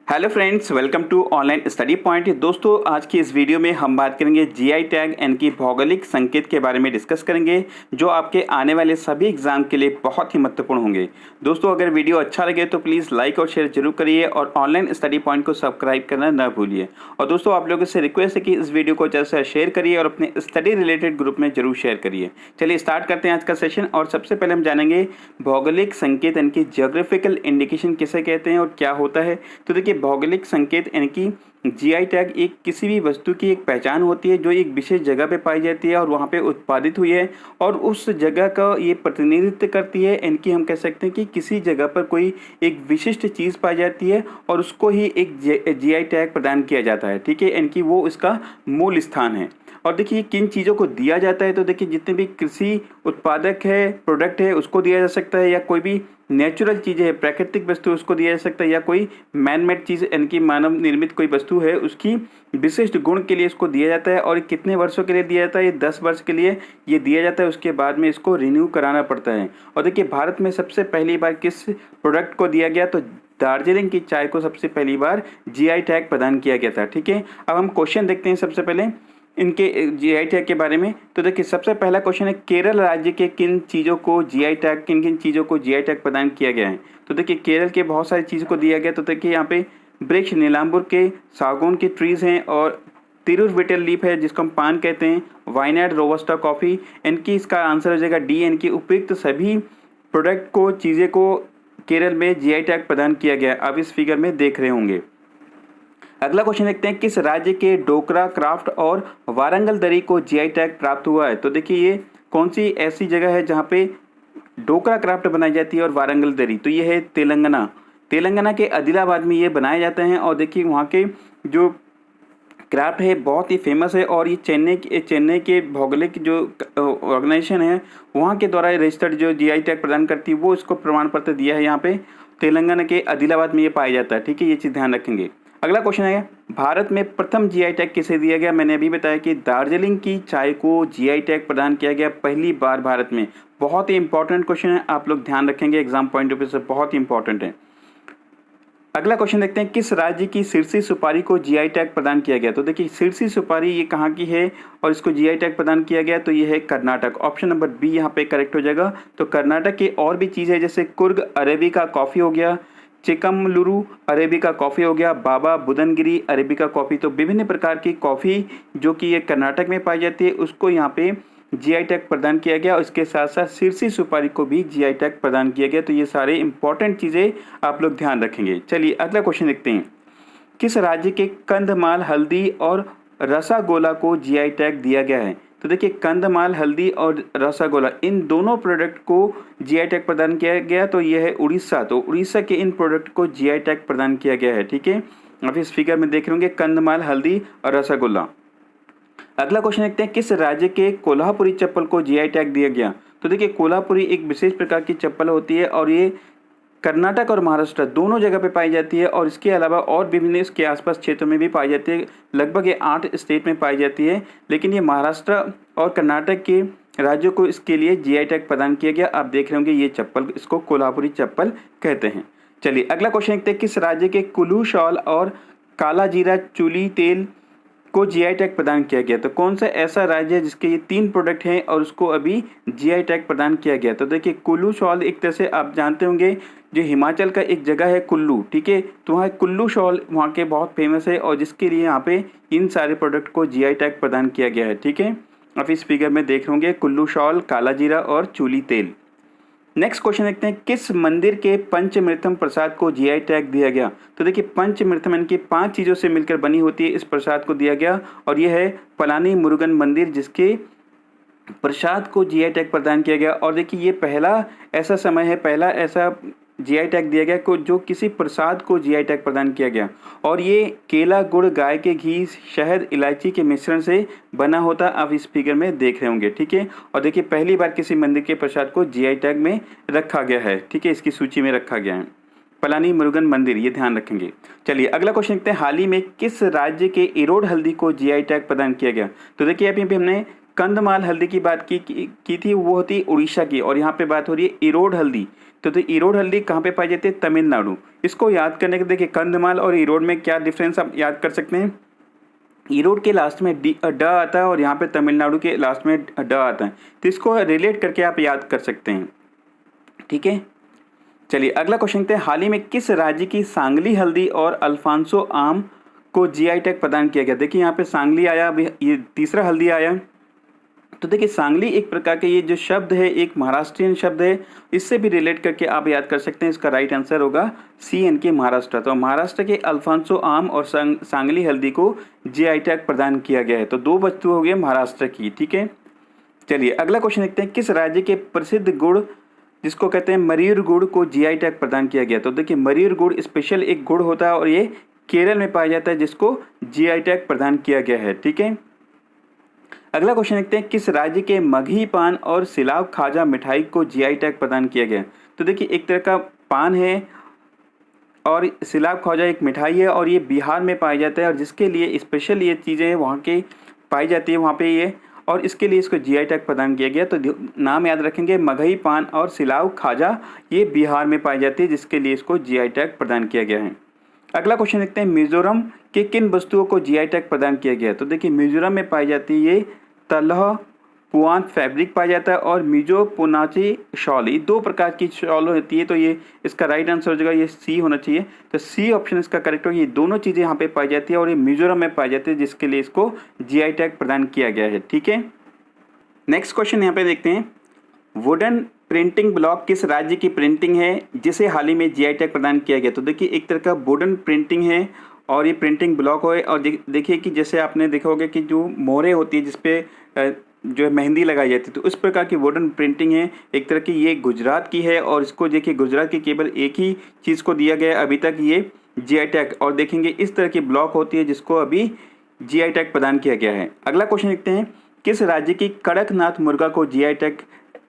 Hello friends, welcome to online study point. दोस्तों, आज की इस वीडियो में हम बात करेंगे जीआई टैग यानी कि भौगोलिक संकेत के बारे में डिस्कस करेंगे, जो आपके आने वाले सभी एग्जाम के लिए बहुत ही महत्वपूर्ण होंगे। दोस्तों, अगर वीडियो अच्छा लगे तो प्लीज़ लाइक और शेयर जरूर करिए और ऑनलाइन स्टडी पॉइंट को सब्सक्राइब करना न भूलिए। और दोस्तों, आप लोगों से रिक्वेस्ट है कि इस वीडियो को ज़्यादा से शेयर करिए और अपने स्टडी रिलेटेड ग्रुप में जरूर शेयर करिए। चलिए स्टार्ट करते हैं आज का सेशन। और सबसे पहले हम जानेंगे भौगोलिक संकेत यानी कि ज्योग्राफिकल इंडिकेशन किसे कहते हैं और क्या होता है। तो देखिए, भौगोलिक संकेत यानी कि जीआई टैग एक किसी भी वस्तु की एक पहचान होती है जो एक विशेष जगह पे पाई जाती है और वहाँ पे उत्पादित हुई है, और उस जगह का ये प्रतिनिधित्व करती है। यानी कि हम कह सकते हैं कि किसी जगह पर कोई एक विशिष्ट चीज़ पाई जाती है और उसको ही एक जीआई टैग प्रदान किया जाता है। ठीक है, यानी कि वो इसका मूल स्थान है। और देखिए, किन चीज़ों को दिया जाता है, तो देखिए जितने भी कृषि उत्पादक है, प्रोडक्ट है, उसको दिया जा सकता है, या कोई भी नेचुरल चीज़ें है, प्राकृतिक वस्तु, उसको दिया जा सकता है, या कोई मैन मेड चीज़ यानी कि मानव निर्मित कोई वस्तु है, उसकी विशिष्ट गुण के लिए इसको दिया जाता है। और कितने वर्षों के लिए दिया जाता है? ये 10 वर्ष के लिए ये दिया जाता है। उसके बाद में इसको रिन्यू कराना पड़ता है। और देखिए, भारत में सबसे पहली बार किस प्रोडक्ट को दिया गया? तो दार्जिलिंग की चाय को सबसे पहली बार जीआई टैग प्रदान किया गया था। ठीक है, अब हम क्वेश्चन देखते हैं सबसे पहले इनके जीआई टैग के बारे में। तो देखिए, सबसे पहला क्वेश्चन है, केरल राज्य के किन चीज़ों को जीआई टैग, किन किन चीज़ों को जीआई टैग प्रदान किया गया है? तो देखिए, केरल के बहुत सारी चीज़ों को दिया गया। तो देखिए, यहाँ पे वृक्ष नीलांबुर के, सागौन के ट्रीज़ हैं, और तिरुविटल लीफ है जिसको हम पान कहते हैं, वाइनैड रोबस्टा कॉफ़ी। इनकी इसका आंसर हो जाएगा डी। इनकी उपयुक्त सभी प्रोडक्ट को, चीज़ें को केरल में जीआई टैग प्रदान किया गया। आप इस फिगर में देख रहे होंगे। अगला क्वेश्चन देखते हैं, किस राज्य के डोकरा क्राफ्ट और वारंगल दरी को जीआई टैग प्राप्त हुआ है? तो देखिए, ये कौन सी ऐसी जगह है जहाँ पे डोकरा क्राफ्ट बनाई जाती है और वारंगल दरी? तो ये है तेलंगाना। तेलंगाना के आदिलाबाद में ये बनाए जाते हैं। और देखिए, वहाँ के जो क्राफ्ट है बहुत ही फेमस है, और ये चेन्नई के भौगोलिक जो ऑर्गेनाइजेशन है, वहाँ के द्वारा रजिस्टर्ड जो जीआई टैग प्रदान करती है, वो इसको प्रमाण पत्र दिया है। यहाँ पे तेलंगाना के आदिलाबाद में ये पाया जाता है। ठीक है, ये चीज़ ध्यान रखेंगे। अगला क्वेश्चन है, भारत में प्रथम जीआई टैग किसे दिया गया? मैंने अभी बताया कि दार्जिलिंग की चाय को जीआई टैग प्रदान किया गया पहली बार भारत में। बहुत ही इंपॉर्टेंट क्वेश्चन है, आप लोग ध्यान रखेंगे, एग्जाम पॉइंट ऑफ व्यू से बहुत ही इंपॉर्टेंट है। अगला क्वेश्चन देखते हैं, किस राज्य की सिरसी सुपारी को जीआई टैग प्रदान किया गया? तो देखिए, सिरसी सुपारी ये कहाँ की है और इसको जीआई टैग प्रदान किया गया? तो ये है कर्नाटक। ऑप्शन नंबर बी यहाँ पे करेक्ट हो जाएगा। तो कर्नाटक की और भी चीज़ है, जैसे कुर्ग अरेबिका कॉफ़ी हो गया, चिकमलुरु अरेबिका कॉफ़ी हो गया, बाबा बुदनगिरी अरेबिका कॉफ़ी। तो विभिन्न प्रकार की कॉफ़ी जो कि ये कर्नाटक में पाई जाती है, उसको यहाँ पे जीआई टैग प्रदान किया गया। और इसके साथ साथ सिरसी सुपारी को भी जीआई टैग प्रदान किया गया। तो ये सारे इंपॉर्टेंट चीज़ें आप लोग ध्यान रखेंगे। चलिए अगला क्वेश्चन देखते हैं, किस राज्य के कंधमाल हल्दी और रसागोला को जीआई टैग दिया गया है? तो देखिए, कंधमाल हल्दी और रसागोला, इन दोनों प्रोडक्ट को जीआई टैग प्रदान किया गया। तो ये है उड़ीसा। तो उड़ीसा के इन प्रोडक्ट को जीआई टैग प्रदान किया गया है। ठीक है, आप इस फिगर में देख रहे होंगे, कंधमाल हल्दी और रसगुल्ला। अगला क्वेश्चन देखते हैं, किस राज्य के कोल्हापुरी चप्पल को जीआई टैग दिया गया? तो देखिए, कोल्हापुरी एक विशेष प्रकार की चप्पल होती है, और ये कर्नाटक और महाराष्ट्र दोनों जगह पे पाई जाती है, और इसके अलावा और विभिन्न इसके आसपास क्षेत्रों में भी पाई जाती है। लगभग ये 8 स्टेट में पाई जाती है, लेकिन ये महाराष्ट्र और कर्नाटक के राज्यों को इसके लिए जीआई टैग प्रदान किया गया। आप देख रहे होंगे ये चप्पल, इसको कोल्हापुरी चप्पल कहते हैं। चलिए अगला क्वेश्चन देखते हैं, किस राज्य के कुल्लू शॉल और काला जीरा चूली तेल को जीआई टैग प्रदान किया गया? तो कौन सा ऐसा राज्य है जिसके ये 3 प्रोडक्ट हैं और उसको अभी जीआई टैग प्रदान किया गया? तो देखिए, कुल्लू शॉल एक तरह से आप जानते होंगे, जो हिमाचल का एक जगह है कुल्लू। ठीक है, तो वहाँ कुल्लू शॉल वहाँ के बहुत फेमस है, और जिसके लिए यहाँ पे इन सारे प्रोडक्ट को जीआई टैग प्रदान किया गया है। ठीक है, आप इस फिगर में देख होंगे, कुल्लू शॉल, काला जीरा और चूली तेल। नेक्स्ट क्वेश्चन देखते हैं, किस मंदिर के पंचमृतम प्रसाद को जीआई टैग दिया गया? तो देखिए, पंचमृतम यानी कि 5 चीज़ों से मिलकर बनी होती है, इस प्रसाद को दिया गया, और यह है पलानी मुरुगन मंदिर, जिसके प्रसाद को जीआई टैग प्रदान किया गया। और देखिए, ये पहला ऐसा समय है, पहला ऐसा जीआई टैग दिया गया को जो किसी प्रसाद को जीआई टैग प्रदान किया गया, और ये केला, गुड़, गाय के घी, शहद, इलायची के मिश्रण से बना होता। आप इस फिगर में देख रहे होंगे। ठीक है, और देखिए, पहली बार किसी मंदिर के प्रसाद को जीआई टैग में रखा गया है। ठीक है, इसकी सूची में रखा गया है, पलानी मुरुगन मंदिर, ये ध्यान रखेंगे। चलिए अगला क्वेश्चन देखते हैं, हाल ही में किस राज्य के इरोड हल्दी को जीआई टैग प्रदान किया गया? तो देखिए, अभी हमने कंधमाल हल्दी की बात की थी, वो होती है उड़ीसा की, और यहाँ पे बात हो रही है इरोड हल्दी। तो इरोड हल्दी कहाँ पे पाई जाती है? तमिलनाडु। इसको याद करने के देखिए कंधमाल और इरोड में क्या डिफरेंस आप याद कर सकते हैं। इरोड के लास्ट में ड आता है और यहाँ पे तमिलनाडु के लास्ट में ड आता है, तो इसको रिलेट करके आप याद कर सकते हैं। ठीक है, चलिए अगला क्वेश्चन देखते हैं। हाल ही में किस राज्य की सांगली हल्दी और अल्फांसो आम को जीआई टैग प्रदान किया गया? देखिए यहाँ पे सांगली आया, अभी ये तीसरा हल्दी आया। तो देखिए सांगली एक प्रकार के, ये जो शब्द है एक महाराष्ट्रियन शब्द है, इससे भी रिलेट करके आप याद कर सकते हैं। इसका राइट आंसर होगा सी एन के महाराष्ट्र। तो महाराष्ट्र के अल्फांसो आम और सांगली हल्दी को जीआई टैग प्रदान किया गया है। तो दो वस्तु हो गई महाराष्ट्र की। ठीक है, चलिए अगला क्वेश्चन देखते हैं। किस राज्य के प्रसिद्ध गुड़ जिसको कहते हैं मरीर गुड़ को जीआई टैग प्रदान किया गया? तो देखिए मरीर गुड़ स्पेशल एक गुड़ होता है और ये केरल में पाया जाता है, जिसको जीआई टैग प्रदान किया गया है। ठीक है, अगला क्वेश्चन देखते हैं। किस राज्य के मगही पान और सिलाव खाजा मिठाई को जीआई टैग प्रदान किया गया? तो देखिए एक तरह का पान है और सिलाव खाजा एक मिठाई है, और ये बिहार में पाया जाता है, और जिसके लिए स्पेशल ये चीज़ें वहाँ के पाई जाती है वहाँ पे ये, और इसके लिए इसको जीआई टैग प्रदान किया गया। तो नाम याद रखेंगे, मगही पान और सिलाव खाजा, ये बिहार में पाई जाती है, जिसके लिए इसको जीआई टैग प्रदान किया गया है। अगला क्वेश्चन देखते हैं। मिजोरम के किन वस्तुओं को जीआई टैग प्रदान किया गया? तो देखिए मिजोरम में पाई जाती है ये तलह पुआन फैब्रिक पाया जाता है, और मिजो पुनाची शॉल, ये दो प्रकार की शॉल होती है। तो ये इसका राइट आंसर हो जाएगा, ये सी होना चाहिए। तो सी ऑप्शन इसका करेक्ट होगा। ये दोनों चीज़ें यहाँ पे पाई जाती है और ये मिजोरम में पाई जाती है, जिसके लिए इसको जीआई टैग प्रदान किया गया है। ठीक है, नेक्स्ट क्वेश्चन यहाँ पे देखते हैं। वुडन प्रिंटिंग ब्लॉक किस राज्य की प्रिंटिंग है जिसे हाल ही में जीआई टैग प्रदान किया गया? तो देखिए एक तरह का वुडन प्रिंटिंग है और ये प्रिंटिंग ब्लॉक है। और देखिए कि जैसे आपने देखा होगा कि जो मोहरें होती है जिसपे जो मेहंदी लगाई जाती है, तो उस प्रकार की वुडन प्रिंटिंग है एक तरह की। ये गुजरात की है और इसको देखिए गुजरात की केवल एक ही चीज़ को दिया गया अभी तक, ये जीआई टैग। और देखेंगे इस तरह की ब्लॉक होती है जिसको अभी जीआई टैग प्रदान किया गया है। अगला क्वेश्चन देखते हैं। किस राज्य की कड़कनाथ मुर्गा को जीआई टैग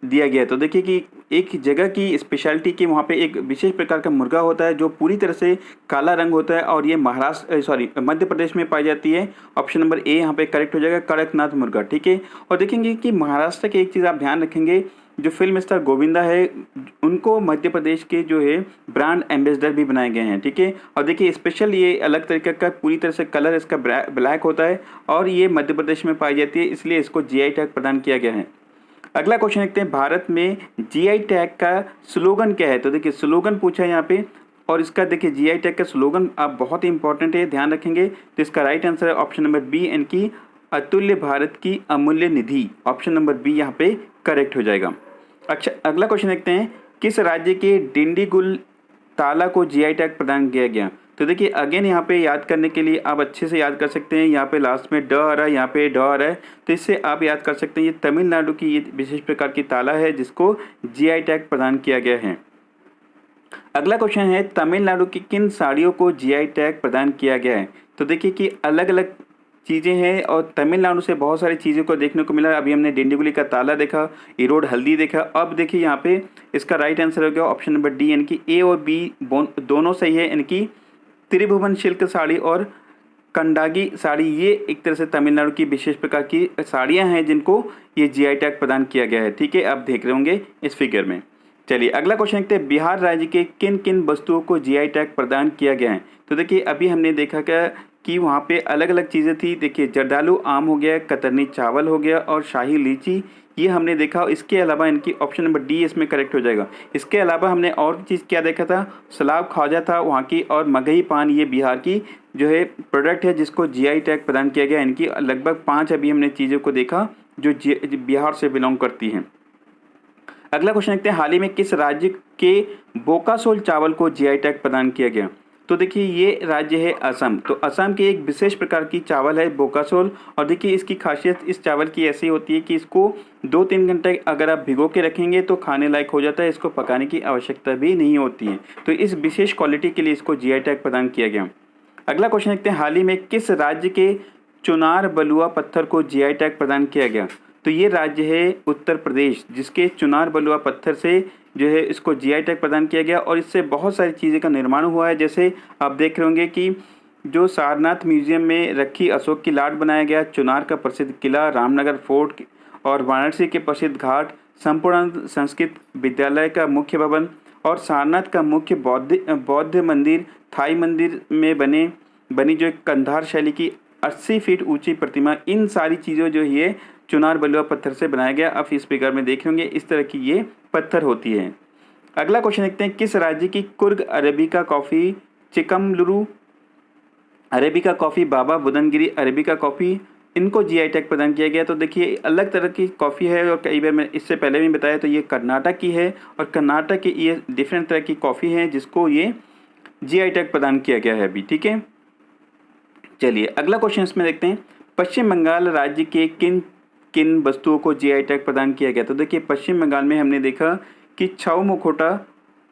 दिया गया? तो देखिए कि एक जगह की स्पेशलिटी की वहाँ पे एक विशेष प्रकार का मुर्गा होता है जो पूरी तरह से काला रंग होता है, और ये मध्य प्रदेश में पाई जाती है। ऑप्शन नंबर ए यहाँ पे करेक्ट हो जाएगा, कड़कनाथ मुर्गा। ठीक है, और देखेंगे कि महाराष्ट्र के एक चीज़ आप ध्यान रखेंगे, जो फिल्म स्टार गोविंदा है उनको मध्य प्रदेश के जो है ब्रांड एम्बेसडर भी बनाए गए हैं। ठीक है, और देखिए स्पेशल ये अलग तरीके का पूरी तरह से कलर इसका ब्लैक होता है और ये मध्य प्रदेश में पाई जाती है, इसलिए इसको जीआई टैग प्रदान किया गया है। अगला क्वेश्चन देखते हैं। भारत में जीआई टैग का स्लोगन क्या है? तो देखिए स्लोगन पूछा है यहाँ पे, और इसका देखिए जीआई टैग का स्लोगन आप बहुत ही इंपॉर्टेंट है, ध्यान रखेंगे। तो इसका राइट आंसर है ऑप्शन नंबर बी एन की अतुल्य भारत की अमूल्य निधि। ऑप्शन नंबर बी यहाँ पे करेक्ट हो जाएगा। अच्छा, अगला क्वेश्चन देखते हैं। किस राज्य के डिंडीगुल ताला को जीआई टैग प्रदान किया गया? तो देखिए अगेन यहाँ पे याद करने के लिए आप अच्छे से याद कर सकते हैं। यहाँ पे लास्ट में ड आ रहा है, यहाँ पे ड आ रहा है, तो इससे आप याद कर सकते हैं ये तमिलनाडु की ये विशेष प्रकार की ताला है जिसको जीआई टैग प्रदान किया गया है। अगला क्वेश्चन है। तमिलनाडु की किन साड़ियों को जीआई टैग प्रदान किया गया है? तो देखिए कि अलग अलग चीज़ें हैं और तमिलनाडु से बहुत सारी चीज़ों को देखने को मिला। अभी हमने डिंडीगुली का ताला देखा, इरोड हल्दी देखा। अब देखिए यहाँ पे इसका राइट आंसर हो गया ऑप्शन नंबर डी, यानी कि ए और बी दोनों सही है। यानी कि त्रिभुवन सिल्क साड़ी और कंडागी साड़ी, ये एक तरह से तमिलनाडु की विशेष प्रकार की साड़ियाँ हैं जिनको ये जीआई टैग प्रदान किया गया है। ठीक है, आप देख रहे होंगे इस फिगर में। चलिए अगला क्वेश्चन देखते हैं। बिहार राज्य के किन किन वस्तुओं को जीआई टैग प्रदान किया गया है? तो देखिए अभी हमने देखा क्या कि वहाँ पे अलग अलग चीज़ें थी। देखिए जर्दालू आम हो गया, कतरनी चावल हो गया और शाही लीची, ये हमने देखा। इसके अलावा इनकी ऑप्शन नंबर डी इसमें करेक्ट हो जाएगा। इसके अलावा हमने और चीज़ क्या देखा था? सलाब खाजा था वहाँ की, और मगही पान ये बिहार की जो है प्रोडक्ट है जिसको जीआई टैग प्रदान किया गया। इनकी लगभग 5 अभी हमने चीज़ों को देखा जो बिहार से बिलोंग करती हैं। अगला क्वेश्चन देखते हैं। हाल ही में किस राज्य के बोकासोल चावल को जीआई टैग प्रदान किया गया? तो देखिए ये राज्य है असम। तो असम की एक विशेष प्रकार की चावल है बोकासोल, और देखिए इसकी खासियत इस चावल की ऐसी होती है कि इसको 2-3 घंटे अगर आप भिगो के रखेंगे तो खाने लायक हो जाता है, इसको पकाने की आवश्यकता भी नहीं होती है। तो इस विशेष क्वालिटी के लिए इसको जीआई टैग प्रदान किया गया। अगला क्वेश्चन देखते हैं। हाल ही में किस राज्य के चुनार बलुआ पत्थर को जीआई टैग प्रदान किया गया? तो ये राज्य है उत्तर प्रदेश, जिसके चुनार बलुआ पत्थर से जो है इसको जीआई टैग प्रदान किया गया, और इससे बहुत सारी चीज़ें का निर्माण हुआ है। जैसे आप देख रहे होंगे कि जो सारनाथ म्यूजियम में रखी अशोक की लाट बनाया गया, चुनार का प्रसिद्ध किला, रामनगर फोर्ट और वाराणसी के प्रसिद्ध घाट, संपूर्ण संस्कृत विद्यालय का मुख्य भवन और सारनाथ का मुख्य बौद्ध मंदिर, थाई मंदिर में बनी जो एक कंधार शैली की 80 फीट ऊंची प्रतिमा, इन सारी चीज़ों जो ये चुनार बलुआ पत्थर से बनाया गया। आप इस फिगर में देख होंगे इस तरह की ये पत्थर होती है। अगला क्वेश्चन देखते हैं, किस राज्य की Coorg arabica coffee, Chikmagalur arabica coffee, Baba Budangiri arabica coffee, इनको जीआई टैग प्रदान किया गया। तो देखिए अलग तरह की कॉफ़ी है और कई बार मैं इससे पहले भी बताया, तो ये कर्नाटक की है और कर्नाटक की ये डिफरेंट तरह की कॉफ़ी है जिसको ये जीआई टैग प्रदान किया गया है अभी। ठीक है, चलिए अगला क्वेश्चन इसमें देखते हैं, पश्चिम बंगाल राज्य के किन किन वस्तुओं को जीआई टैग प्रदान किया गया। तो देखिए पश्चिम बंगाल में हमने देखा कि छऊ मुखोटा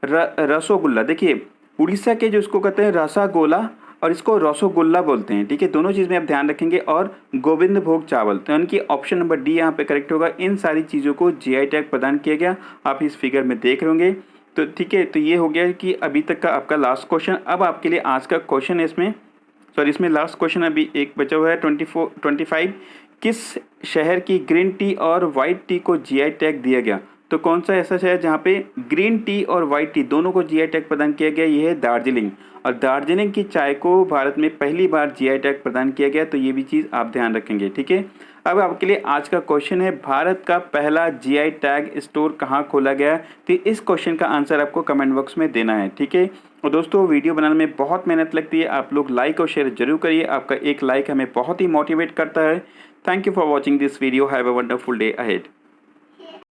रसोगुल्ला, देखिए उड़ीसा के जो इसको कहते हैं रसागोला और इसको रसोगुल्ला बोलते हैं। ठीक है, दोनों चीज़ में आप ध्यान रखेंगे। और गोविंद भोग चावल, तो इनकी ऑप्शन नंबर डी यहाँ पे करेक्ट होगा। इन सारी चीज़ों को जीआई टैग प्रदान किया गया, आप इस फिगर में देख रहे होंगे। तो ठीक है, तो ये हो गया कि अभी तक का आपका लास्ट क्वेश्चन। अब आपके लिए आज का क्वेश्चन है इसमें लास्ट क्वेश्चन अभी एक बचा हुआ है 25। किस शहर की ग्रीन टी और वाइट टी को जीआई टैग दिया गया। तो कौन सा ऐसा शहर जहाँ पे ग्रीन टी और वाइट टी दोनों को जीआई टैग प्रदान किया गया, ये है दार्जिलिंग। और दार्जिलिंग की चाय को भारत में पहली बार जीआई टैग प्रदान किया गया, तो ये भी चीज़ आप ध्यान रखेंगे। ठीक है, अब आपके लिए आज का क्वेश्चन है, भारत का पहला जीआई टैग स्टोर कहाँ खोला गया। तो इस क्वेश्चन का आंसर आपको कमेंट बॉक्स में देना है। ठीक है, और दोस्तों वीडियो बनाने में बहुत मेहनत लगती है, आप लोग लाइक और शेयर जरूर करिए, आपका एक लाइक हमें बहुत ही मोटिवेट करता है। Thank you for watching this video, have a wonderful day ahead.